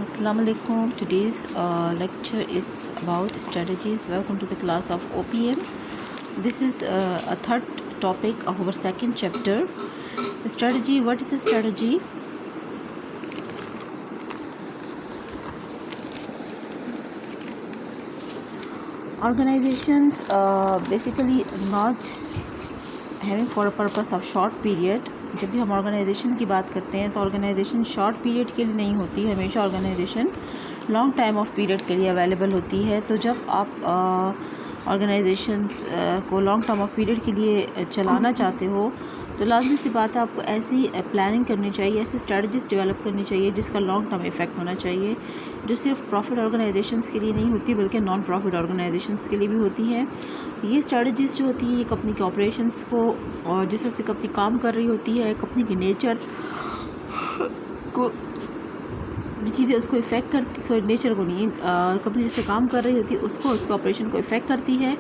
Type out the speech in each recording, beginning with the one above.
Assalamu alaikum. Today's lecture is about strategies. Welcome to the class of OPM. This is a third topic of our second chapter. Strategy. What is a strategy? Organizations basically not having for a purpose of short period. जब भी हम organisation की बात करते हैं तो organisation short period के लिए नहीं होती, हमेशा organisation long time of period के लिए अवेलेबल होती है। तो जब आप ऑर्गेनाइजेशंस को लॉन्ग टर्म ऑफ पीरियड के लिए चलाना चाहते हो तो लाजमी सी बात है आपको ऐसी प्लानिंग करनी चाहिए, ऐसी स्ट्रेटजीज डेवलप करनी चाहिए जिसका लॉन्ग टर्म इफ़ेक्ट होना चाहिए, जो सिर्फ प्रॉफिट ऑर्गेनाइजेशंस के लिए नहीं होती बल्कि नॉन प्रॉफिट ऑर्गेनाइजेशंस के लिए भी होती है। ये स्ट्रेटजीज़ जो होती हैं ये कंपनी के ऑपरेशंस को और जिस तरह से कंपनी काम कर रही होती है, कंपनी के नेचर को जो चीज़ें उसको इफ़ेक्ट करती, सॉरी नेचर को नहीं, कंपनी जिससे काम कर रही होती है उसको, उसके ऑपरेशन को इफ़ेक्ट करती है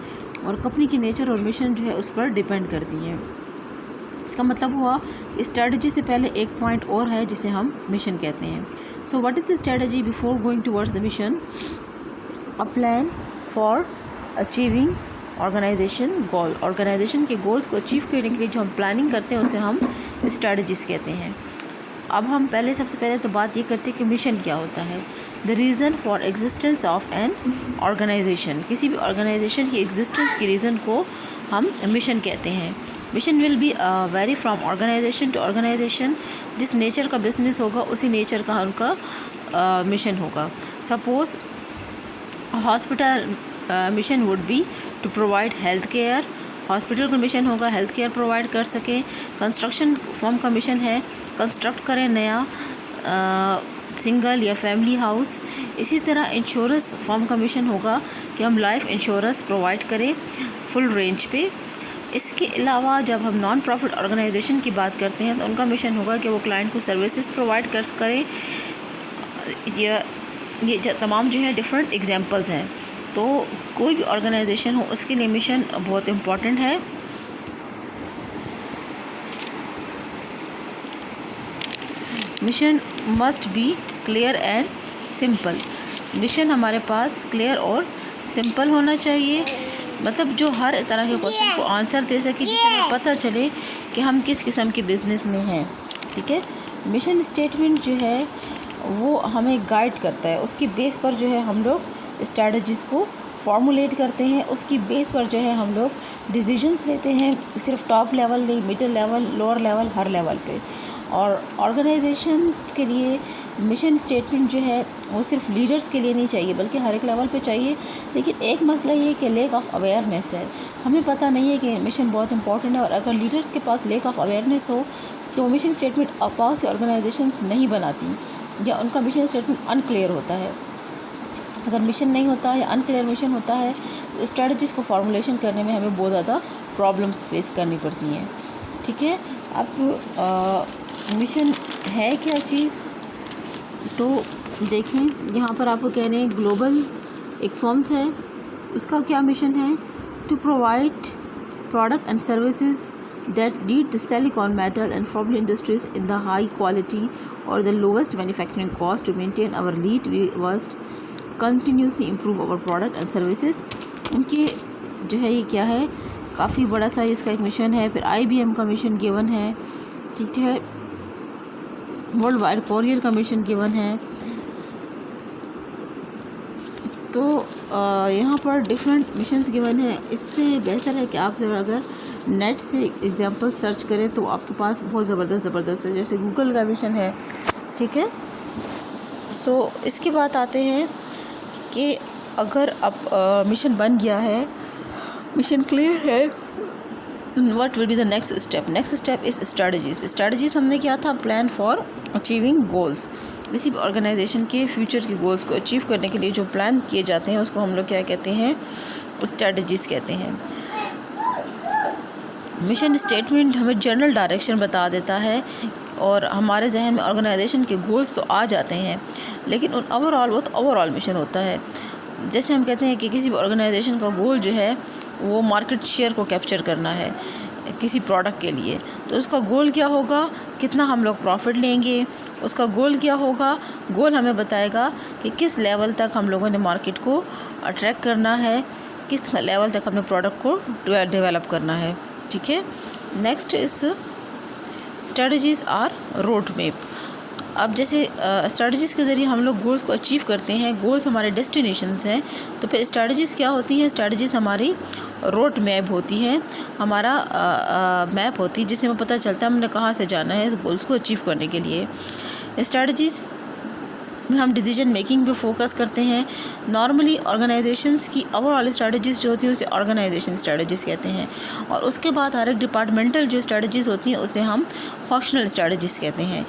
और कंपनी की नेचर और मिशन जो है उस पर डिपेंड करती है। इसका मतलब हुआ स्ट्रेटजी से पहले एक पॉइंट और है जिसे हम मिशन कहते हैं। So what is the strategy before going towards the mission? A plan for achieving organisation goal. Organisation के गोल्स को अचीव करने के लिए जो हम प्लानिंग करते हैं उसे हम स्ट्रेटजीज कहते हैं। अब हम सबसे पहले तो बात ये करते हैं कि मिशन क्या होता है। The reason for existence of an organisation. किसी भी ऑर्गेनाइजेशन की एग्जिस्टेंस के रीज़न को हम मिशन कहते हैं। Mission will be vary from organisation to organisation. जिस नेचर का बिजनेस होगा उसी नेचर का उनका मिशन होगा। Suppose hospital mission would be to provide health care. Hospital का मिशन होगा हेल्थ केयर प्रोवाइड कर सकें। कंस्ट्रक्शन फर्म का मिशन है कंस्ट्रक्ट करें नया सिंगल या फैमिली हाउस। इसी तरह इंश्योरेंस फर्म का मिशन होगा कि हम लाइफ इंश्योरेंस प्रोवाइड करें फुल रेंज पे। इसके अलावा जब हम नॉन प्रॉफिट ऑर्गेनाइजेशन की बात करते हैं तो उनका मिशन होगा कि वो क्लाइंट को सर्विसेज प्रोवाइड करें। ये तमाम जो है डिफरेंट एग्जांपल्स हैं। तो कोई भी ऑर्गेनाइजेशन हो उसके लिए मिशन बहुत इम्पॉर्टेंट है। Mission must be clear and simple. Mission हमारे पास क्लियर और सिंपल होना चाहिए, मतलब जो हर तरह के क्वेश्चन को आंसर दे सके, जिससे हमें पता चले कि हम किस किस्म के बिज़नेस में हैं। ठीक है, मिशन स्टेटमेंट जो है वो हमें गाइड करता है, उसकी बेस पर जो है हम लोग स्ट्रैटेजीज़ को फॉर्मुलेट करते हैं, उसकी बेस पर जो है हम लोग डिसीजंस लेते हैं, सिर्फ टॉप लेवल नहीं, मिडिल लेवल, लोअर लेवल, हर लेवल पे। और ऑर्गेनाइजेशंस के लिए मिशन स्टेटमेंट जो है वो सिर्फ लीडर्स के लिए नहीं चाहिए बल्कि हर एक लेवल पे चाहिए। लेकिन एक मसला ये कि लेक ऑफ अवेयरनेस है, हमें पता नहीं है कि मिशन बहुत इंपॉर्टेंट है और अगर लीडर्स के पास लेक ऑफ अवेयरनेस हो तो मिशन स्टेटमेंट बहुत सी ऑर्गेनाइजेशंस नहीं बनाती या उनका मिशन स्टेटमेंट अनक्लियर होता है। अगर मिशन नहीं होता है या अनक्लियर मिशन होता है तो स्ट्रेटजीज़ को फॉर्मुलेशन करने में हमें बहुत ज़्यादा प्रॉब्लम्स फेस करनी पड़ती हैं। ठीक है, अब मिशन है क्या चीज़, तो देखें यहाँ पर आपको कह रहे हैं ग्लोबल एक फर्म्स है, उसका क्या मिशन है? To provide product and services that need the silicon metal and formal industries in the high quality और the lowest manufacturing cost to maintain our lead we must continuously improve our product and services. उनके जो है ये क्या है, काफ़ी बड़ा सा इसका एक मिशन है। फिर IBM का मिशन गिवन है, ठीक है, वर्ल्ड वाइड कोरियर का मिशन गिवन है। तो यहाँ पर डिफरेंट मिशंस गिवन है। इससे बेहतर है कि आप ज़रा अगर नेट से एग्जांपल सर्च करें तो आपके पास बहुत ज़बरदस्त है, जैसे गूगल का मिशन है। ठीक है, सो इसके बाद आते हैं कि अगर अब मिशन बन गया है, मिशन क्लियर है, what will be the next step? Next step is strategies हमने क्या था? Plan for achieving goals. किसी भी ऑर्गेनाइजेशन के फ्यूचर के गोल्स को अचीव करने के लिए जो प्लान किए जाते हैं उसको हम लोग क्या कहते हैं? स्ट्रेटजीज कहते हैं। मिशन स्टेटमेंट हमें जनरल डायरेक्शन बता देता है और हमारे जहन में ऑर्गेनाइजेशन के गोल्स तो आ जाते हैं, लेकिन ओवरऑल मिशन होता है। जैसे हम कहते हैं कि किसी भी ऑर्गेनाइजेशन का गोल जो है वो मार्केट शेयर को कैप्चर करना है किसी प्रोडक्ट के लिए, तो उसका गोल क्या होगा? कितना हम लोग प्रॉफिट लेंगे, उसका गोल क्या होगा? गोल हमें बताएगा कि किस लेवल तक हम लोगों ने मार्केट को अट्रैक्ट करना है, किस लेवल तक अपने प्रोडक्ट को डेवलप करना है। ठीक है। नेक्स्ट इस स्ट्रेटजीज़ आर रोड मैप। अब जैसे स्ट्रेटजीज़ के ज़रिए हम लोग गोल्स को अचीव करते हैं, गोल्स हमारे डेस्टिनेशंस हैं, तो फिर स्ट्रेटजीज़ क्या होती हैं? स्ट्रेटजीज़ हमारी रोड मैप होती है, हमारा मैप होती है, जिससे हमें पता चलता है हमने कहाँ से जाना है इस गोल्स को अचीव करने के लिए। स्ट्रेटजीज़ में हम डिसीजन मेकिंग पे फोकस करते हैं। नॉर्मली ऑर्गेनाइजेशंस की ओवरऑल स्ट्रेटजीज़ जो होती है उसे ऑर्गेनाइजेशन स्ट्रेटजीज़ कहते हैं, और उसके बाद हर एक डिपार्टमेंटल जो स्ट्रेटजीज़ होती हैं उसे हम फंक्शनल स्ट्रेटजीज़ कहते हैं।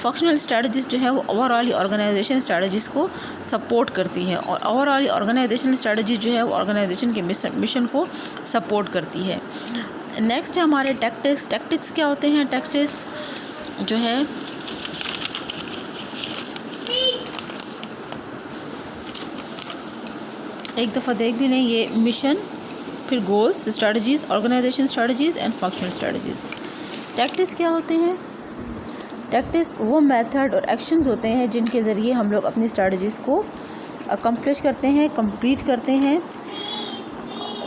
फंक्शनल स्ट्रेटजीज़ जो है वो ओवरऑल ऑर्गेनाइजेशन स्ट्रेटजीज़ को सपोर्ट करती हैं, और ओवरऑल ऑर्गेनाइजेशन स्ट्रेटजी जो है वो ऑर्गेनाइजेशन के मिशन को सपोर्ट करती है। नेक्स्ट है हमारे टैक्टिक्स। टैक्टिक्स क्या होते हैं? टैक्टिक्स जो है एक दफ़ा देख भी लें, ये मिशन, फिर goals, strategies, organisation strategies and functional strategies. Tactics क्या होते हैं? टैक्टिक्स वो मेथड और एक्शंस होते हैं जिनके ज़रिए हम लोग अपनी स्ट्रेटजीज़ को अकम्प्लिश करते हैं, कंप्लीट करते हैं।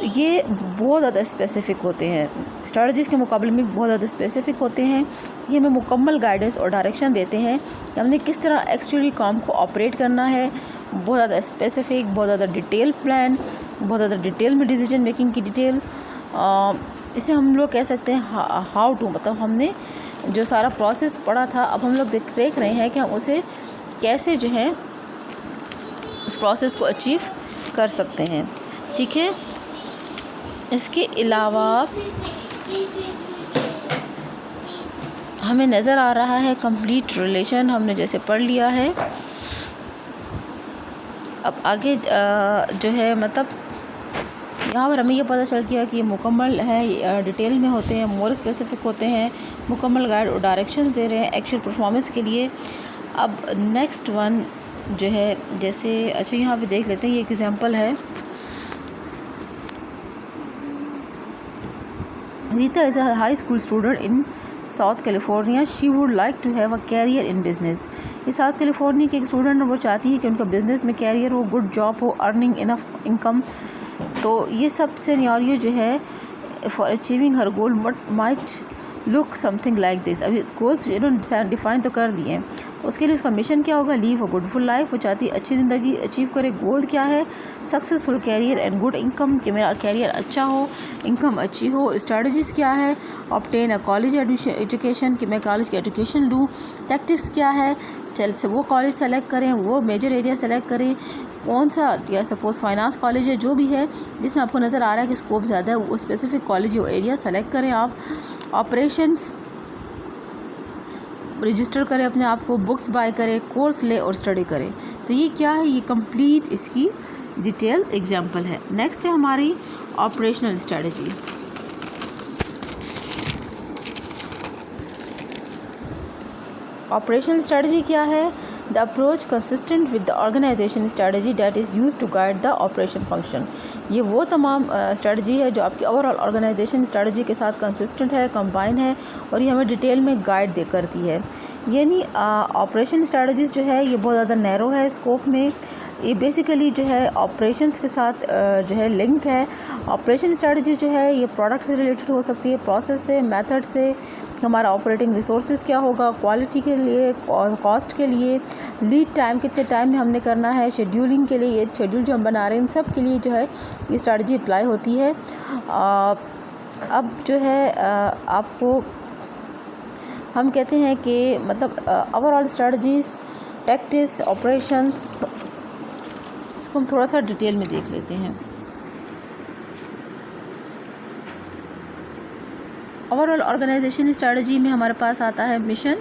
ये बहुत ज़्यादा स्पेसिफ़िक होते हैं, स्ट्रेटजीज़ के मुकाबले में बहुत ज़्यादा स्पेसिफ़िक होते हैं। ये हमें मुकम्मल गाइडेंस और डायरेक्शन देते हैं कि हमने किस तरह एक्चुअली काम को ऑपरेट करना है। बहुत ज़्यादा स्पेसिफ़िक, बहुत ज़्यादा डिटेल प्लान, बहुत ज़्यादा डिटेल में डिसीजन मेकिंग की डिटेल। इसे हम लोग कह सकते हैं हाउ टू, मतलब हमने जो सारा प्रोसेस पढ़ा था, अब हम लोग देख रहे हैं कि हम उसे कैसे जो है उस प्रोसेस को अचीव कर सकते हैं। ठीक है। इसके अलावा हमें नज़र आ रहा है कंप्लीट रिलेशन हमने जैसे पढ़ लिया है। अब आगे जो है मतलब यहाँ पर हमें ये पता चल गया कि ये मुकम्मल है, डिटेल में होते हैं, मोर स्पेसिफिक होते हैं, मुकम्मल गाइड और डायरेक्शंस दे रहे हैं एक्चुअल परफॉर्मेंस के लिए। अब नेक्स्ट वन जो है जैसे अच्छा यहाँ पे देख लेते हैं, ये एक एग्जांपल है। Rita is a high school student in South California. She would like to have a career in business. ये साउथ कैलिफोर्निया की एक स्टूडेंट है, वो चाहती है कि उनका बिज़नेस में कैरियर हो, गुड जॉब हो, अर्निंग इनफ इनकम। तो ये सब सिनेरियो जो है for achieving her goal but might look something like this. अभी गोल्स इन्होंने डिफाइन तो कर दिए हैं, तो उसके लिए उसका मिशन क्या होगा? Live a good full life. वो चाहती है अच्छी ज़िंदगी अचीव करे। गोल क्या है? Successful career and good income, कि मेरा कैरियर अच्छा हो, इनकम अच्छी हो। स्ट्रेटजीज़ क्या है? ऑब्टेन अ कॉलेज एजुकेशन, कि मैं कॉलेज की एजुकेशन लूँ। टैक्टिक्स क्या है? चल से वो कॉलेज सेलेक्ट करें, वो मेजर एरिया सेलेक्ट करें, कौन सा, या सपोज़ फाइनेंस कॉलेज है, जो भी है जिसमें आपको नज़र आ रहा है कि स्कोप ज़्यादा है, वो स्पेसिफिक कॉलेज वो एरिया सेलेक्ट करें आप। ऑपरेशंस रजिस्टर करें अपने आप को, बुक्स बाय करें, कोर्स ले और स्टडी करें। तो ये क्या है? ये कंप्लीट इसकी डिटेल एग्जांपल है। नेक्स्ट है हमारी ऑपरेशनल स्ट्रेटजी। ऑपरेशनल स्ट्रेटजी क्या है? The approach consistent with the organisation strategy that is use to guide the operation function. ये वो तमाम स्ट्रेटजी है जो आपकी ओवरऑल ऑर्गेनाइजेशन स्ट्रेटजी के साथ कंसिस्टेंट है, कंबाइन है, और ये हमें डिटेल में गाइड दे करती है। यानी ऑपरेशन स्ट्रेटजीज़ जो है ये बहुत ज़्यादा नैरो है स्कोप में। ये बेसिकली जो है ऑपरेशंस के साथ जो है लिंक है। ऑपरेशन स्ट्रेटजी जो है ये प्रोडक्ट से रिलेटेड हो सकती है, प्रोसेस से, मेथड से, हमारा ऑपरेटिंग रिसोर्सेज क्या होगा, क्वालिटी के लिए, कॉस्ट के लिए, लीड टाइम कितने टाइम में हमने करना है, शेड्यूलिंग के लिए, ये शेड्यूल जो हम बना रहे हैं, इन सब के लिए जो है ये स्ट्रेटजी अप्लाई होती है। अब जो है आपको हम कहते हैं कि मतलब ओवरऑल स्ट्रेटजीज, टैक्टिक्स, ऑपरेशंस, इसको हम थोड़ा सा डिटेल में देख लेते हैं। ओवरऑल ऑर्गेनाइजेशन स्ट्रेटजी में हमारे पास आता है मिशन।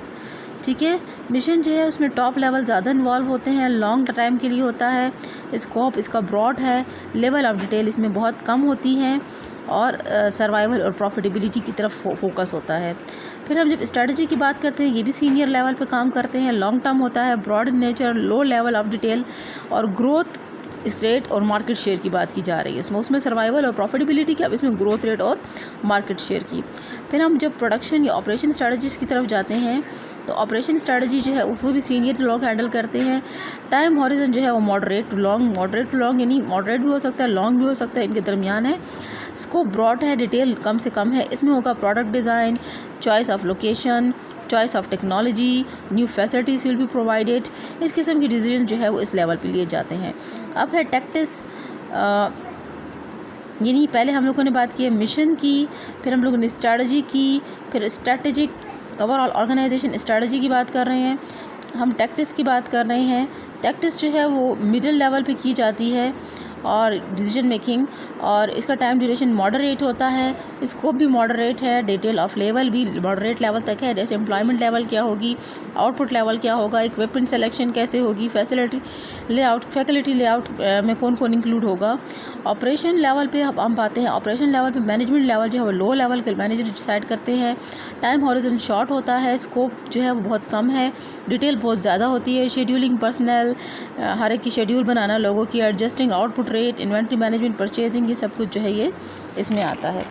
ठीक है। मिशन जो है उसमें टॉप लेवल ज़्यादा इन्वॉल्व होते हैं, लॉन्ग टाइम के लिए होता है, स्कोप इसका ब्रॉड है, लेवल ऑफ डिटेल इसमें बहुत कम होती हैं, और सर्वाइवल और प्रॉफिटेबिलिटी की तरफ फोकस होता है। फिर हम जब स्ट्रेटजी की बात करते हैं, ये भी सीनियर लेवल पे काम करते हैं, लॉन्ग टर्म होता है, broad in nature, low level of detail, और ग्रोथ इस रेट और मार्केट शेयर की बात की जा रही है उसमें सर्वाइवल और प्रॉफिटेबिलिटी की, अब इसमें ग्रोथ रेट और मार्केट शेयर की। फिर हम जब प्रोडक्शन या ऑपरेशन स्ट्रेटजीज़ की तरफ जाते हैं तो ऑपरेशन स्ट्रेटजी जो है उसको भी सीनियर लोग हैंडल करते हैं। टाइम हॉरिजन जो है वो मॉडरेट टू लॉन्ग यानी मॉडरेट भी हो सकता है, लॉन्ग भी हो सकता है, इनके दरमियान है। स्कोप ब्रॉड है, डिटेल कम से कम है। इसमें होगा product design, choice of location, choice of technology, new facilities will be provided. इस किस्म की डिसीजन जो है वो इस लेवल पे लिए जाते हैं। अब है टैक्टिस, यानी पहले हम लोगों ने बात की है मिशन की, फिर हम लोगों ने स्ट्रैटेजी की, फिर स्ट्रैटेजिक ओवरऑल ऑर्गेनाइजेशन स्ट्रैटेजी की बात कर रहे हैं। हम टैक्टिस की बात कर रहे हैं। टैक्टिस जो है वो मिडिल लेवल पे की जाती है और डिसीजन मेकिंग, और इसका टाइम ड्यूरेशन मॉडरेट होता है, स्कोप भी मॉडरेट है, डिटेल ऑफ लेवल भी मॉडरेट लेवल तक है। जैसे एम्प्लॉयमेंट लेवल क्या होगी, आउटपुट लेवल क्या होगा, इक्विपमेंट सिलेक्शन कैसे होगी, फैसिलिटी लेआउट में कौन कौन इंक्लूड होगा। ऑपरेशन लेवल पे हम पाते हैं, ऑपरेशन लेवल पे मैनेजमेंट लेवल जो है वो लो लेवल के मैनेजर डिसाइड करते हैं। टाइम हॉरिजन शॉर्ट होता है, स्कोप जो है वो बहुत कम है, डिटेल बहुत ज़्यादा होती है। शेड्यूलिंग पर्सनल, हर एक की शेड्यूल बनाना, लोगों की adjusting, output rate, inventory management, purchasing, ये सब कुछ जो है ये इसमें आता है।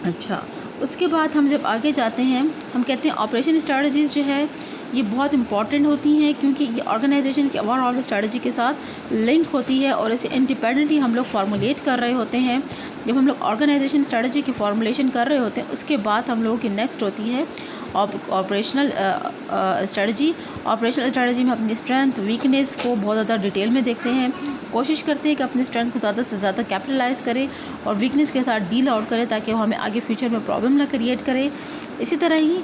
अच्छा, उसके बाद हम जब आगे जाते हैं, हम कहते हैं ऑपरेशन स्ट्रैटेजीज़ जो है ये बहुत इंपॉर्टेंट होती हैं, क्योंकि ये ऑर्गेनाइजेशन की ओवरऑल स्ट्रैटेजी के साथ लिंक होती है और इसे इंडिपेंडेंटली हम लोग फार्मूलेट कर रहे होते हैं। जब हम लोग ऑर्गेनाइजेशन स्ट्रैटेजी की फॉर्मुलेशन कर रहे होते हैं, उसके बाद हम लोगों की नेक्स्ट होती है ऑपरेशनल स्ट्रैटेजी। ऑपरेशनल स्ट्रैटेजी में अपनी स्ट्रेंथ वीकनेस को बहुत ज़्यादा डिटेल में देखते हैं, कोशिश करते हैं कि अपनी स्ट्रेंथ को ज़्यादा से ज़्यादा कैपिटलाइज करें और वीकनेस के साथ डील आउट करें, ताकि वो हमें आगे फ्यूचर में प्रॉब्लम ना क्रिएट करे। इसी तरह ही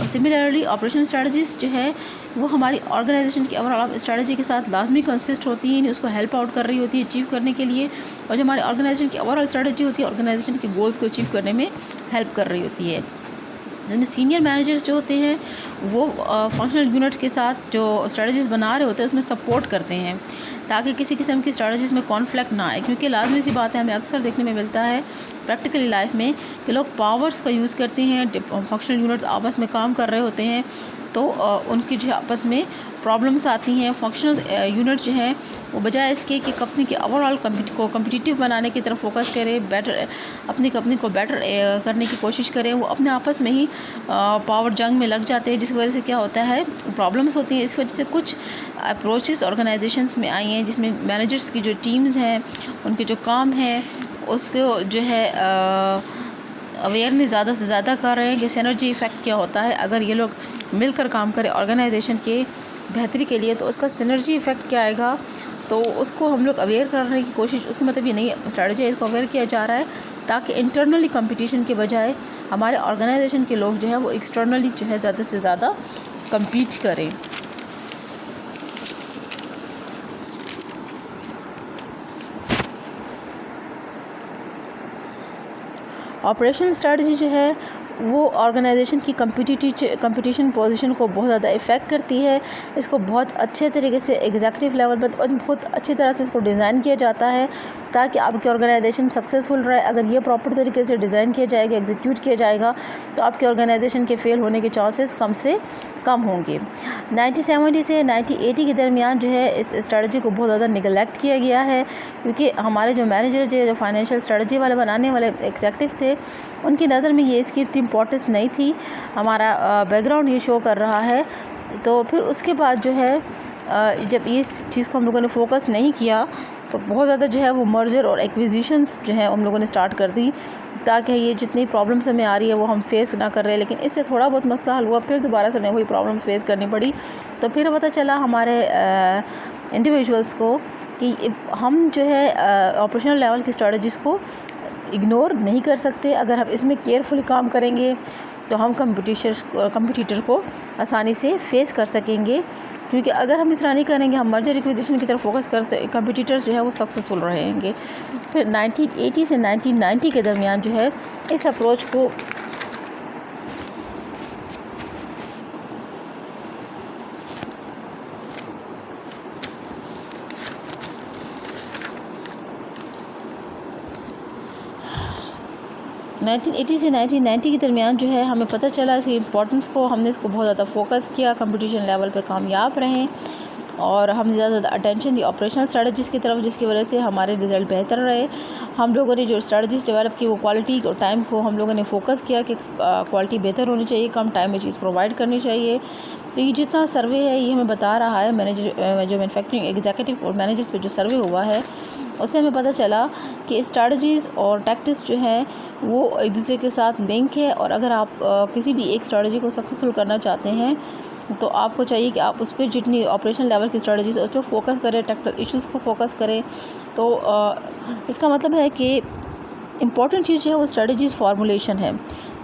सिमिलरली ऑपरेशन स्ट्रैटेजीज़ जो है वो हमारी ऑर्गेनाइजेशन की ओवरऑल स्ट्रैटेजी के साथ लाजमी कंसिस्ट होती हैं, उसको हेल्प आउट कर रही होती है अचीव करने के लिए। और जो हमारी ऑर्गेनाइजेशन की ओवरऑल स्ट्रैटेजी होती है, ऑर्गेनाइजेशन के गोल्स को अचीव करने में हेल्प कर रही होती है। जिसमें सीनियर मैनेजर्स जो होते हैं वो फंक्शनल यूनिट्स के साथ जो स्ट्रैटेजीज़ बना रहे होते हैं उसमें सपोर्ट करते हैं, ताकि किसी किस्म की स्ट्रैटेजीज़ में कॉन्फ्लिक्ट ना आए। क्योंकि लाजमी सी बात है, हमें अक्सर देखने में मिलता है प्रैक्टिकली लाइफ में कि लोग पावर्स का यूज़ करते हैं, फंक्शनल यूनिट्स आपस में काम कर रहे होते हैं तो उनकी जो आपस में प्रॉब्लम्स आती हैं। फंक्शनल यूनिट जो हैं वो बजाय इसके कि कंपनी के ओवरऑल कम्पिटिटिव बनाने की तरफ फोकस करें, बेटर अपनी कंपनी को बेटर करने की कोशिश करें, वो अपने आपस में ही पावर जंग में लग जाते हैं, जिसकी वजह से क्या होता है प्रॉब्लम्स होती हैं। इस वजह से कुछ अप्रोचेस ऑर्गेनाइजेशंस में आई हैं जिसमें मैनेजर्स की जो टीम्स हैं उनके जो काम हैं उसको जो है अवेयरनेस ज़्यादा से ज़्यादा कर रहे हैं कि सिनर्जी इफ़ेक्ट क्या होता है। अगर ये लोग मिलकर काम करें ऑर्गेनाइजेशन के बेहतरी के लिए तो उसका सिनर्जी इफ़ेक्ट क्या आएगा, तो उसको हम लोग अवेयर करने की कोशिश, उसका मतलब ये नहीं स्ट्रैटेजी है, इसको अवेयर किया जा रहा है ताकि इंटरनली कंपटीशन के बजाय हमारे ऑर्गेनाइजेशन के लोग जो है वो एक्सटर्नली जो है ज़्यादा से ज़्यादा कम्पीट करें। ऑपरेशनल स्ट्रैटेजी जो है वो ऑर्गेनाइजेशन की कंपटीशन पोजीशन को बहुत ज़्यादा इफ़ेक्ट करती है। इसको बहुत अच्छे तरीके से एग्जीक्यूटिव लेवल पर बहुत अच्छी तरह से इसको डिज़ाइन किया जाता है ताकि आपकी ऑर्गेनाइजेशन सक्सेसफुल रहे। अगर ये प्रॉपर तरीके से डिज़ाइन किया जाएगा, एग्जीक्यूट किया जाएगा, तो आपकी ऑर्गेनाइजेशन के फेल होने के चांसेस कम से कम होंगे। 1970 से 1980 के दरमियान जो है इस स्ट्रैटेजी को बहुत ज़्यादा निगलेक्ट किया गया है, क्योंकि हमारे जो मैनेजर जो फाइनेंशियल स्ट्रैटेजी वाले बनाने वाले एग्जीक्यूटिव थे उनकी नज़र में ये इसकी इतनी इंपॉर्टेंस नहीं थी। हमारा बैकग्राउंड ये शो कर रहा है। तो फिर उसके बाद जो है जब ये चीज़ को हम लोगों ने फोकस नहीं किया तो बहुत ज़्यादा जो है वो मर्जर और एक्विजिशंस जो है हम लोगों ने स्टार्ट कर दी, ताकि ये जितनी प्रॉब्लम्स हमें आ रही है वो हम फेस ना कर रहे। लेकिन इससे थोड़ा बहुत मसला हल हुआ, फिर दोबारा से हमें वही प्रॉब्लम फेस करनी पड़ी। तो फिर पता चला हमारे इंडिविजुअल्स को कि हम जो है ऑपरेशनल लेवल की स्ट्रेटजीज़ को इग्नोर नहीं कर सकते। अगर हम इसमें केयरफुली काम करेंगे तो हम कंपटीटर को आसानी से फेस कर सकेंगे, क्योंकि अगर हम इस तरह नहीं करेंगे, हम मर्जर एक्विजिशन की तरफ फोकस करते, कंपटीटर्स जो है वो सक्सेसफुल रहेंगे। फिर 1980 से 1990 के दरमियान जो है इस अप्रोच को 1980 से 1990 के दरमियान जो है हमें पता चला इसकी इम्पोर्टेंस को, हमने इसको बहुत ज़्यादा फोकस किया, कंपटीशन लेवल पे कामयाब रहें और हमने ज़्यादा अटेंशन दी ऑपरेशनल स्ट्रेटजीज़ की तरफ, जिसकी वजह से हमारे रिज़ल्ट बेहतर रहे। हम लोगों ने जो स्ट्रेटजीज़ डेवलप की वो क्वालिटी और टाइम को हम लोगों ने फोकस किया कि क्वालिटी बेहतर होनी चाहिए, कम टाइम में चीज़ प्रोवाइड करनी चाहिए। तो ये जितना सर्वे है ये हमें बता रहा है, मैनेजर जो मैन्युफैक्चरिंग एग्जीक्यूटिव और मैनेजर्स पे जो सर्वे हुआ है उससे हमें पता चला कि स्ट्रेटजीज़ और टैक्टिक्स जो हैं वो एक दूसरे के साथ लिंक है। और अगर आप किसी भी एक स्ट्रेटजी को सक्सेसफुल करना चाहते हैं तो आपको चाहिए कि आप उस पर जितनी ऑपरेशन लेवल की स्ट्रेटजीज उस पर फोकस करें, टेक्निकल इश्यूज़ को फोकस करें। तो इसका मतलब है कि इम्पॉर्टेंट चीज़ जो है वो स्ट्रेटजीज़ फार्मूलेशन है,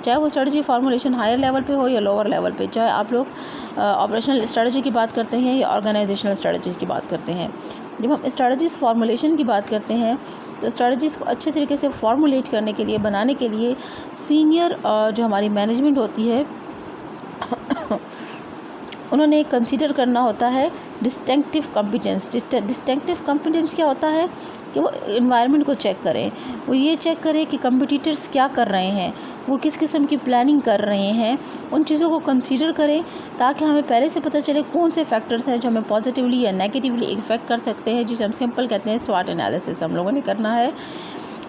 चाहे वो स्ट्रेटजी फार्मूलेशन हायर लेवल पे हो या लोअर लेवल पे, चाहे आप लोग ऑपरेशनल स्ट्रेटजी की बात करते हैं या ऑर्गेनाइजेशनल स्ट्रेटजीज़ की बात करते हैं। जब हम स्ट्रेटजीज़ फार्मूलेशन की बात करते हैं तो स्ट्रेटजीज़ को अच्छे तरीके से फार्मूलेट करने के लिए, बनाने के लिए सीनियर जो हमारी मैनेजमेंट होती है उन्होंने कंसीडर करना होता है डिस्टिंक्टिव कॉम्पिटेंस। डिस्टिंक्टिव कॉम्पिटेंस क्या होता है कि वो एनवायरनमेंट को चेक करें, वो ये चेक करें कि कंपटीटर्स क्या कर रहे हैं, वो किस किस्म की प्लानिंग कर रहे हैं, उन चीज़ों को कंसीडर करें ताकि हमें पहले से पता चले कौन से फैक्टर्स हैं जो हमें पॉजिटिवली या नेगेटिवली इफेक्ट कर सकते हैं, जिसे हम सिंपल कहते हैं स्वॉट एनालिसिस हम लोगों ने करना है।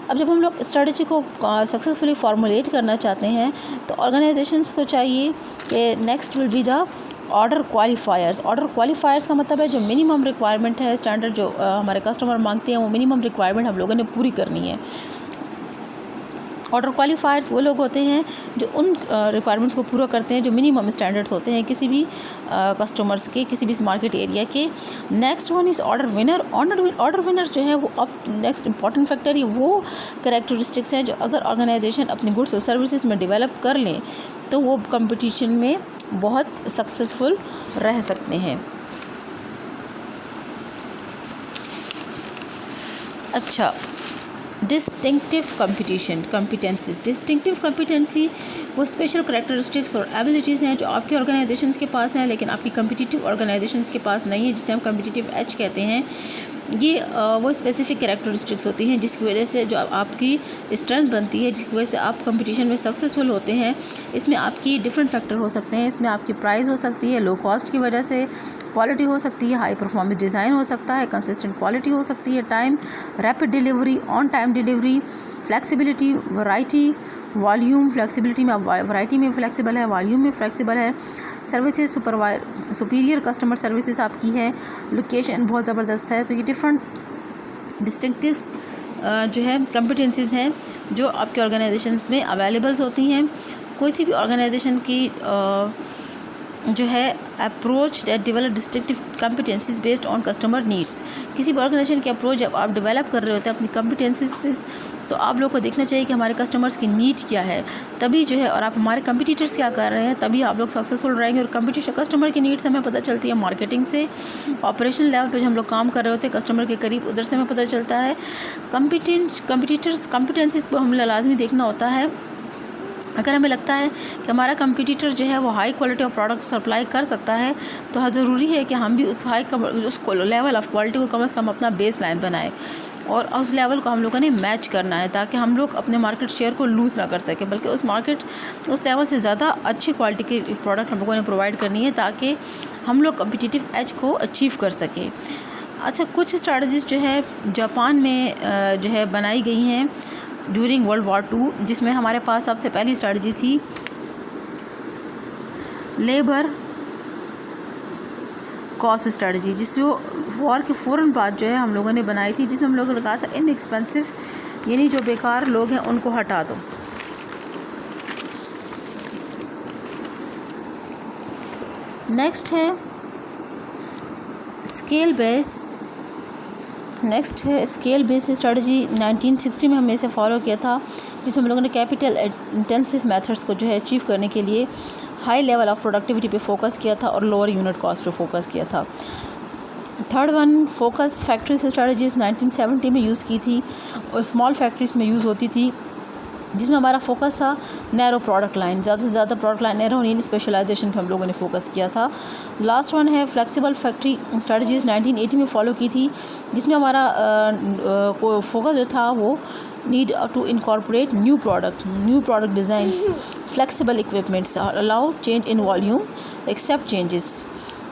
अब जब हम लोग स्ट्रेटजी को सक्सेसफुली फार्मूलेट करना चाहते हैं तो ऑर्गेनाइजेशंस को चाहिए कि next will be the order क्वालिफायर्स। Order क्वालिफायर्स का मतलब है जो मिनिमम रिक्वायरमेंट है, स्टैंडर्ड जो हमारे कस्टमर मांगते हैं वो मिनिमम रिक्वायरमेंट हम लोगों ने पूरी करनी है। ऑर्डर क्वालिफायर्स वो लोग होते हैं जो उन रिक्वायरमेंट्स को पूरा करते हैं जो मिनिमम स्टैंडर्ड्स होते हैं किसी भी कस्टमर्स के, किसी भी मार्केट एरिया के। Next one is order winner. Order winners जो है वो अब नेक्स्ट इंपॉर्टेंट फैक्टर ही वो कैरेक्टरिस्टिक्स हैं जो अगर ऑर्गेनाइजेशन अपनी गुड्स और सर्विसेज में डेवलप कर लें तो वो कंपटीशन में बहुत सक्सेसफुल रह सकते हैं। अच्छा, डिस्टिंक्टिव कॉम्पिटेंसीज। डिस्टिंक्टिव कॉम्पिटेंसी वो स्पेशल करैक्टरिस्टिक्स और एबिलिटीज़ हैं जो आपके ऑर्गेनाइजेशंस के पास हैं लेकिन आपकी कम्पिटिटिव ऑर्गेनाइजेशंस के पास नहीं है, जिसे हम कम्पिटिटिव एज कहते हैं। ये वो स्पेसिफिक करैक्टरिस्टिक्स होती हैं जिसकी वजह से जो आपकी स्ट्रेंथ बनती है, जिसकी वजह से आप कंपटीशन में सक्सेसफुल होते हैं। इसमें आपकी डिफरेंट फैक्टर हो सकते हैं, इसमें आपकी प्राइस हो सकती है, लो कॉस्ट की वजह से क्वालिटी हो सकती है, हाई परफॉर्मेंस डिज़ाइन हो सकता है, कंसिस्टेंट क्वालिटी हो सकती है, time, rapid delivery, on time delivery, flexibility, variety, volume. Flexibility में वैरायटी में फ्लेक्सिबल है, वॉल्यूम में फ्लेक्सिबल है, सर्विसेज सुपीरियर कस्टमर सर्विसेज आपकी है, लोकेशन बहुत ज़बरदस्त है। तो ये डिफरेंट डिस्टिंक्टिव्स जो है कॉम्पिटेंसीज हैं जो आपके ऑर्गेनाइजेशंस में अवेलेबल्स होती हैं। कोई सी भी ऑर्गेनाइजेशन की जो है approach that develop distinctive competencies based on customer needs. किसी भी ऑर्गेनाइजेशन की अप्रोच जब आप डेवलप कर रहे होते हैं अपनी कॉम्पिटेंसीज, तो आप लोग को देखना चाहिए कि हमारे कस्टमर्स की नीड क्या है, तभी जो है, और आप हमारे कंपटीटर्स क्या कर रहे हैं, तभी आप लोग सक्सेसफुल रहेंगे। और कंपटीशन कस्टमर की नीड्स हमें पता चलती है मार्केटिंग से, ऑपरेशनल लेवल पे जो हम लोग काम कर रहे होते हैं कस्टमर के करीब, उधर से हमें पता चलता है। कंपटीटर्स कॉम्पिटेंसीज को हमें लाजमी देखना होता है। अगर हमें लगता है कि हमारा कंपटीटर जो है वो high quality of product supply कर सकता है तो ज़रूरी है कि हम भी उस लेवल ऑफ क्वालिटी को कम से कम अपना बेस लाइन बनाएं और उस लेवल को हम लोगों ने मैच करना है ताकि हम लोग अपने मार्केट शेयर को लूज़ ना कर सकें, बल्कि उस लेवल से ज़्यादा अच्छी क्वालिटी की प्रोडक्ट हम लोगों ने प्रोवाइड करनी है ताकि हम लोग कम्पिटिटिव एज को अचीव कर सकें। अच्छा, कुछ स्ट्रैटेजीज़ जो है जापान में जो है बनाई गई हैं ड्यूरिंग वर्ल्ड वॉर 2, जिसमें हमारे पास सबसे पहली स्ट्रैटेजी थी लेबर कॉस्ट स्ट्रैटेजी, जिस वॉर के फ़ौरन बाद जो है हम लोगों ने बनाई थी, जिसमें हम लोगों ने कहा था इनएक्सपेंसिव, यानी जो बेकार लोग हैं उनको हटा दो। नेक्स्ट है स्केल बेस्ड स्ट्रेटजी। 1960 में हमने इसे फॉलो किया था, जिसमें हम लोगों ने कैपिटल इंटेंसिव मेथड्स को जो है अचीव करने के लिए हाई लेवल ऑफ प्रोडक्टिविटी पे फोकस किया था और लोअर यूनिट कॉस्ट पे फोकस किया था। Third one focus factory strategies 1970 में यूज़ की थी और स्मॉल फैक्ट्रीज में यूज़ होती थी, जिसमें हमारा फोकस था नैरो प्रोडक्ट लाइन, ज़्यादा से ज़्यादा प्रोडक्ट लाइन नैरो होनी, स्पेशलाइजेशन पे हम लोगों ने फोकस किया था। लास्ट वन है फ्लेक्सिबल फैक्ट्री स्ट्रेटजीज 1980 में फॉलो की थी, जिसमें हमारा फोकस जो था वो need to incorporate new product designs, flexible equipments, allow change in volume, accept changes.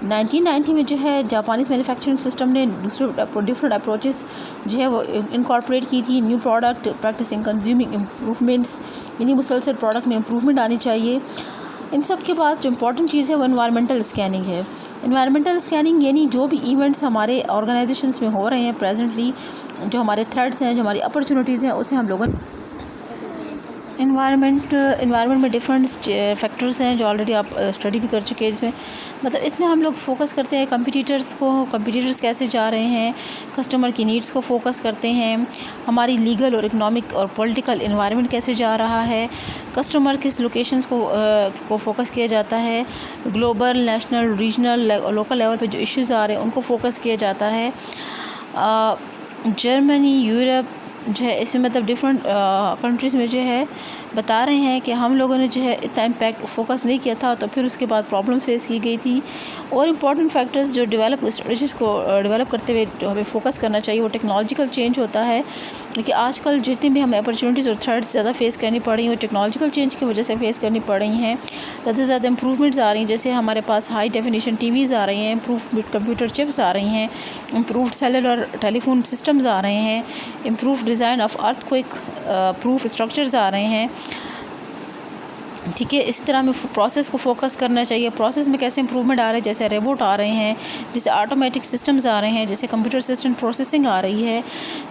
1990 में जो है जापानीज़ मैन्युफैक्चरिंग सिस्टम ने डिफरेंट अप्रोचेस जो है वो इनकॉर्पोरेट की थी। New product practicing consuming improvements, यानी मुसलसल प्रोडक्ट में इम्प्रूवमेंट आनी चाहिए। इन सब के बाद जो इम्पोर्टेंट चीज़ है वो एनवायरमेंटल स्कैनिंग है। एनवायरमेंटल स्कैनिंग यानी जो भी इवेंट्स हमारे ऑर्गेनाइजेशंस में हो रहे हैं प्रेजेंटली, जो हमारे थ्रेड्स हैं, जो हमारी अपॉर्चुनिटीज़ हैं, उसे हम लोगों एनवायरनमेंट में डिफरेंट फैक्टर्स हैं जो ऑलरेडी आप स्टडी भी कर चुके हैं। इसमें मतलब इसमें हम लोग फोकस करते हैं कंपटीटर्स कैसे जा रहे हैं, कस्टमर की नीड्स को फोकस करते हैं, हमारी लीगल और इकोनॉमिक और पॉलिटिकल एनवायरनमेंट कैसे जा रहा है, कस्टमर किस लोकेशंस को फोकस किया जाता है, global, national, regional, local level पे जो इश्यूज़ आ रहे हैं उनको फोकस किया जाता है। जर्मनी, यूरोप जो है इसमें मतलब डिफरेंट कंट्रीज़ में जो है बता रहे हैं कि हम लोगों ने जो है इतना इम्पैक्ट फोकस नहीं किया था, तो फिर उसके बाद प्रॉब्लम्स फेस की गई थी। और इम्पॉर्टेंट फैक्टर्स जो स्ट्रेटजीज़ को डेवलप करते हुए जो हमें फोकस करना चाहिए वो टेक्नोलॉजिकल चेंज होता है, क्योंकि आजकल जितनी भी हमें अपॉर्चुनिटीज़ और थ्रेट्स ज़्यादा फेस करनी पड़ रही हैं वो टेक्नोलॉजिकल चेंज की वजह से फेस करनी पड़ रही हैं। ज़्यादा से ज़्यादा इंप्रूवमेंट्स आ रही हैं, जैसे हमारे पास हाई डेफिनेशन टीवीज़ आ रही हैं, इम्प्रूव कंप्यूटर चिप्स आ रही हैं, इम्प्रूव्ड सेलुलर टेलीफोन सिस्टम्स आ रहे हैं, improve design of earthquake proof structures आ रहे हैं। ठीक है, इसी तरह हमें प्रोसेस को फोकस करना चाहिए। प्रोसेस में कैसे इंप्रूवमेंट आ रहे हैं, जैसे रोबोट आ रहे हैं, जैसे ऑटोमेटिक सिस्टम्स आ रहे हैं, जैसे कंप्यूटर असिस्टेंट प्रोसेसिंग आ रही है।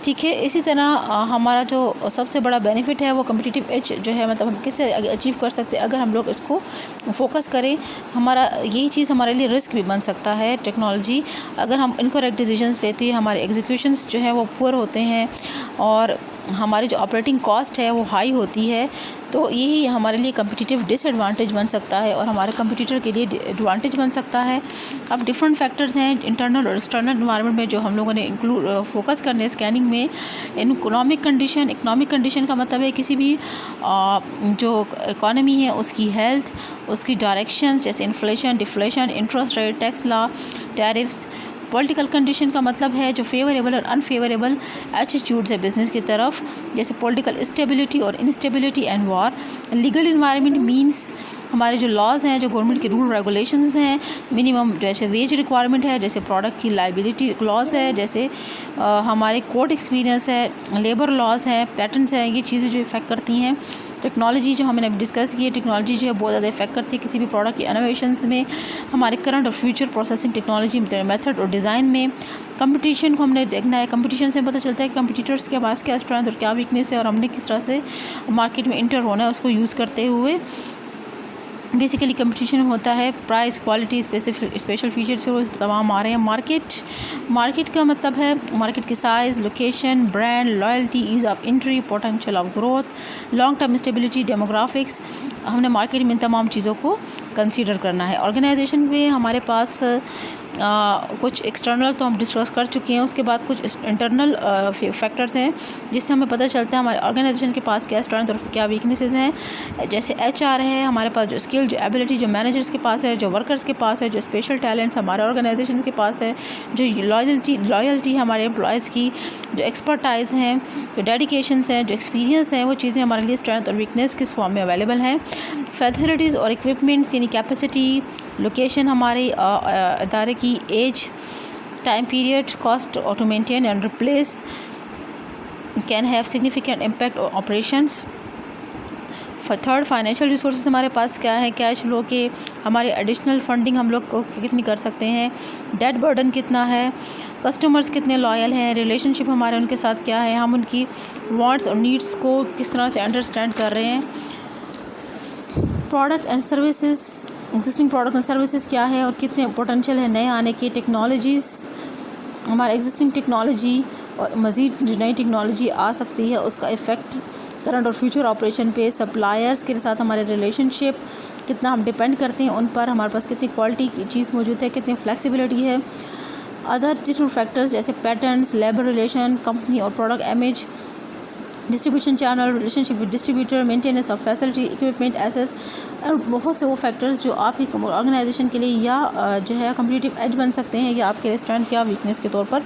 ठीक है, इसी तरह हमारा जो सबसे बड़ा बेनिफिट है वो कम्पिटिटिव एज जो है, मतलब हम कैसे अचीव कर सकते हैं अगर हम लोग इसको फोकस करें। हमारा यही चीज़ हमारे लिए रिस्क भी बन सकता है टेक्नोलॉजी, अगर हम इनकरेक्ट डिसीजंस लेते हैं, हमारे एग्जीक्यूशंस जो है वो पुअर होते हैं और हमारी जो ऑपरेटिंग कॉस्ट है वो हाई होती है, तो यही हमारे लिए कम्पिटिटिव डिसएडवांटेज बन सकता है और हमारे कंपटीटर के लिए एडवांटेज बन सकता है। अब डिफरेंट फैक्टर्स हैं इंटरनल और एक्सटर्नल एनवायरनमेंट में जो हम लोगों ने इंक्लूड फोकस करने स्कैनिंग में। इकोनॉमिक कंडीशन का मतलब है किसी भी जो इकॉनमी है उसकी हेल्थ, उसकी डायरेक्शन, जैसे inflation, deflation, interest rate, tax law, tariffs. Political condition का मतलब है जो फेवरेबल और अनफेवरेबल एटीट्यूड्स है बिज़नेस की तरफ, जैसे पॉलिटिकल स्टेबिलिटी और instability and war. Legal environment means हमारे जो लॉज हैं, जो गवर्नमेंट के रूल रेगुलेशंस हैं, मिनिमम जैसे वेज रिक्वायरमेंट है, जैसे प्रोडक्ट की लाइबिलिटी क्लॉज है, जैसे हमारे कोर्ट एक्सपीरियंस है, लेबर लॉज हैं, पैटर्न्स हैं, ये चीज़ें जो इफ़ेक्ट करती हैं। टेक्नोलॉजी जो हमने अभी डिस्कस की है, टेक्नोलॉजी जो है बहुत ज़्यादा इफेक्ट करती है किसी भी प्रोडक्ट के इनोवेशंस में, हमारे करंट और फ्यूचर प्रोसेसिंग टेक्नोलॉजी मेथड और डिज़ाइन में। कंपटीशन को हमने देखना है, कंपटीशन से पता चलता है कि कंपटीटर्स के पास क्या स्ट्रेंथ और क्या वीकनेस है और हमने किस तरह से मार्केट में इंटर होना है उसको यूज़ करते हुए। बेसिकली कंपटीशन होता है प्राइस, क्वालिटी, स्पेशल फीचर्स, फिर वो तमाम आ रहे हैं। मार्केट का मतलब है मार्केट की size, location, brand, loyalty, ease of entry, potential of growth, long term stability, demographics. हमने मार्केट में इन तमाम चीज़ों को कंसीडर करना है। ऑर्गेनाइजेशन में हमारे पास कुछ एक्सटर्नल तो हम डिस्कस कर चुके हैं, उसके बाद कुछ इंटरनल फैक्टर्स हैं जिससे हमें पता चलता है हमारे ऑर्गेनाइजेशन के पास क्या स्ट्रेंथ और क्या वीकनेसेस हैं। जैसे HR है हमारे पास, जो स्किल, जो एबिलिटी जो मैनेजर्स के पास है, जो वर्कर्स के पास है, जो स्पेशल टैलेंट्स हमारे ऑर्गेनाइजेशन के पास है, जो लॉयल्टी हमारे एम्प्लॉयज़ की, जो एक्सपर्टाइज़ हैं, जो डेडिकेशंस हैं, जो एक्सपीरियंस हैं, वो चीज़ें हमारे लिए स्ट्रेंथ और वीकनेस किस फॉर्म में अवेलेबल हैं। फैसिलिटीज़ और इक्विपमेंट्स यानी कैपेसिटी, लोकेशन, हमारे इदारे की age, time period, cost to maintain and replace can have significant impact on operations. Third, financial resources हमारे पास क्या है, कैश फ्लो के, हमारे एडिशनल फंडिंग हम लोग को कितनी कर सकते हैं, डेट बर्डन कितना है, कस्टमर्स कितने लॉयल हैं, रिलेशनशिप हमारे उनके साथ क्या है, हम उनकी वांट्स और नीड्स को किस तरह से अंडरस्टैंड कर रहे हैं। Product and services, existing product and services क्या है और कितने पोटेंशियल है नए आने की। टेक्नोलॉजीज़, हमारा एग्जिस्टिंग टेक्नोलॉजी और मज़ीद जो नई टेक्नोलॉजी आ सकती है उसका इफ़ेक्ट करंट और फ्यूचर ऑपरेशन पे। सप्लायर्स के साथ हमारे रिलेशनशिप, कितना हम डिपेंड करते हैं उन पर, हमारे पास कितनी क्वालिटी की चीज़ मौजूद है, कितनी फ्लेक्सिबिलिटी है। अदर डिफरेंट फैक्टर्स जैसे पैटर्न्स, लेबर रिलेशन, कंपनी और product image, distribution channel, relationship with distributor, maintenance of facility, equipment, assets और बहुत से वो फैक्टर्स जो आपकी ऑर्गेनाइजेशन के लिए या जो है कम्पिटिटिव एज बन सकते हैं या आपके स्ट्रेंथ या वीकनेस के तौर पर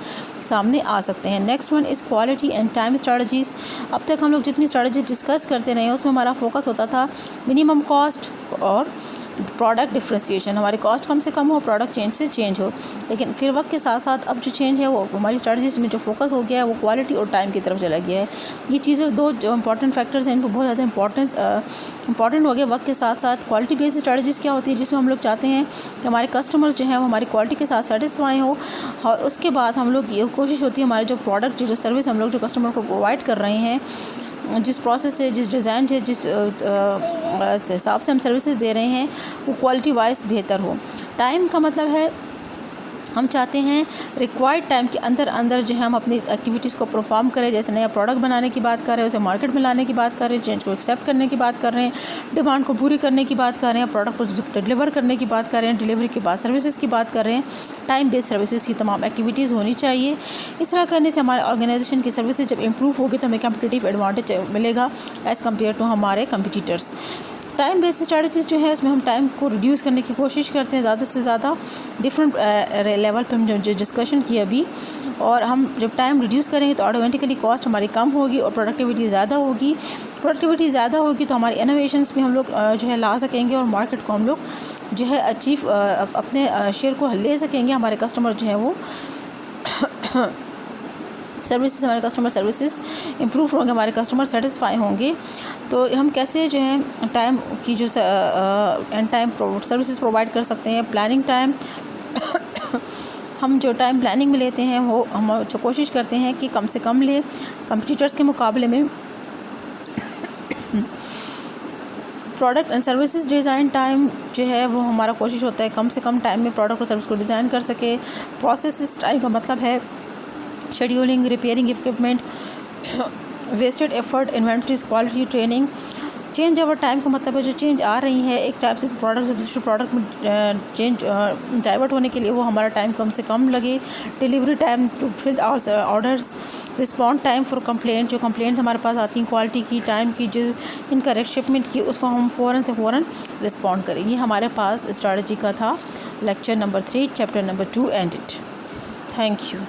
सामने आ सकते हैं। Next one is quality and time strategies. अब तक हम लोग जितनी स्ट्रेटजीज डिस्कस करते रहे हैं उसमें हमारा फोकस होता था मिनिमम कॉस्ट और प्रोडक्ट डिफ्रेंसिएशन, हमारी कॉस्ट कम से कम हो, प्रोडक्ट चेंज से चेंज हो। लेकिन फिर वक्त के साथ साथ अब जो चेंज है वो हमारी स्ट्रेटजीज में जो फोकस हो गया है वो क्वालिटी और टाइम की तरफ चला गया है। ये चीज़ें दो जो इंपॉर्टेंट फैक्टर्स हैं इनको बहुत ज़्यादा इंपॉर्टेंट हो गया। वक्त के साथ साथ क्वालिटी बेस्ड स्ट्रेटजीज़ क्या होती है, जिसमें हम लोग चाहते हैं कि हमारे कस्टमर्स जो हैं वो हमारी क्वालिटी के साथ सेटिस्फाई हो, और उसके बाद हम लोग ये कोशिश होती है हमारे जो प्रोडक्ट जो सर्विस हम लोग जो कस्टमर को प्रोवाइड कर रहे हैं, जिस प्रोसेस से, जिस डिज़ाइन से, जिस हिसाब से हम सर्विसेज दे रहे हैं वो क्वालिटी वाइज बेहतर हो। टाइम का मतलब है हम चाहते हैं रिक्वायर्ड टाइम के अंदर जो है हम अपनी एक्टिविटीज़ को परफॉर्म करें। जैसे नया प्रोडक्ट बनाने की बात कर रहे हैं, उसे मार्केट में लाने की बात कर रहे हैं, चेंज को एक्सेप्ट करने की बात कर रहे हैं, डिमांड को पूरी करने की बात कर रहे हैं, प्रोडक्ट को डिलीवर करने की बात कर रहे हैं, डिलीवरी के बाद सर्विसेज की बात कर रहे हैं। टाइम बेस्ड सर्विसेज की तमाम एक्टिविटीज़ होनी चाहिए। इस तरह करने से हमारे ऑर्गेनाइजेशन की सर्विसेज जब इम्प्रूव होगी तो हमें कम्पिटिटिव एडवांटेज मिलेगा एज़ कम्पेयर टू हमारे कम्पिटिटर्स। टाइम बेस्ड स्ट्रेटजीज जो है उसमें हम टाइम को रिड्यूस करने की कोशिश करते हैं ज़्यादा से ज़्यादा। डिफरेंट लेवल पे हम जो डिस्कशन किया अभी, और हम जब टाइम रिड्यूस करेंगे तो ऑटोमेटिकली कॉस्ट हमारी कम होगी और प्रोडक्टिविटी ज़्यादा होगी। प्रोडक्टिविटी ज़्यादा होगी तो हमारी इनोवेशंस भी हम लोग जो है ला सकेंगे और मार्केट को हम लोग जो है अचीव अपने शेयर को ले सकेंगे। हमारे कस्टमर जो है वो सर्विसेज, हमारे कस्टमर सर्विसेज इम्प्रूव होंगे, हमारे कस्टमर सेटिस्फाई होंगे। तो हम कैसे जो है टाइम की जो एंड टाइम सर्विसेज प्रोवाइड कर सकते हैं। प्लानिंग टाइम हम जो टाइम प्लानिंग में लेते हैं वो हम जो कोशिश करते हैं कि कम से कम लें कंपटीटर्स के मुकाबले में। Product and services design time जो है वो हमारा कोशिश होता है कम से कम टाइम में प्रोडक्ट और सर्विस को डिज़ाइन कर सके। प्रोसेस टाइम का मतलब है scheduling, repairing equipment, wasted effort, inventories, quality, training. Change over time का मतलब है जो चेंज आ रही है एक टाइप से प्रोडक्ट से दूसरे प्रोडक्ट में चेंज डाइवर्ट होने के लिए वो हमारा टाइम कम से कम लगे। Delivery time to fill orders, respond time for complaint, जो कंप्लेंट्स हमारे पास आती हैं क्वालिटी की, टाइम की, जो इनकरेक्ट शिपमेंट की, उसको हम फ़ौरन से फ़ौरन रिस्पॉन्ड करेंगे। हमारे पास स्ट्रेटजी का था lecture number 3 chapter number 2 and it. Thank you.